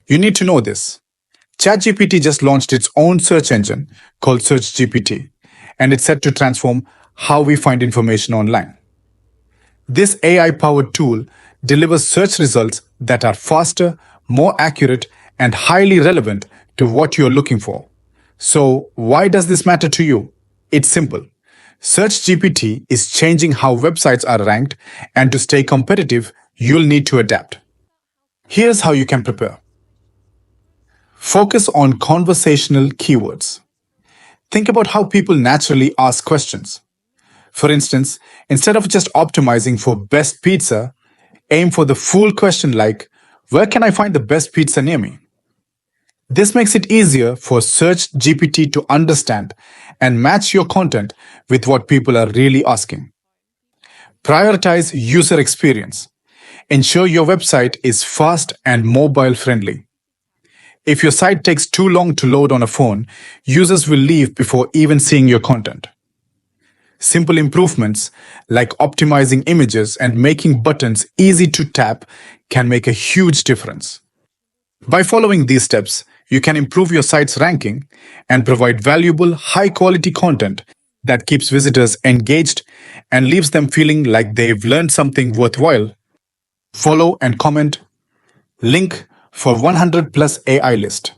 You need to know this. ChatGPT just launched its own search engine called SearchGPT, and it's set to transform how we find information online. This AI-powered tool delivers search results that are faster, more accurate, and highly relevant to what you're looking for. So, why does this matter to you? It's simple. SearchGPT is changing how websites are ranked, and to stay competitive, you'll need to adapt. Here's how you can prepare. Focus on conversational keywords. Think about how people naturally ask questions. For instance, instead of just optimizing for best pizza, aim for the full question like, where can I find the best pizza near me? This makes it easier for SearchGPT to understand and match your content with what people are really asking. Prioritize user experience. Ensure your website is fast and mobile friendly. If your site takes too long to load on a phone, users will leave before even seeing your content. Simple improvements like optimizing images and making buttons easy to tap can make a huge difference. By following these steps, you can improve your site's ranking and provide valuable, high-quality content that keeps visitors engaged and leaves them feeling like they've learned something worthwhile. Follow and comment. Link for 100 plus AI list.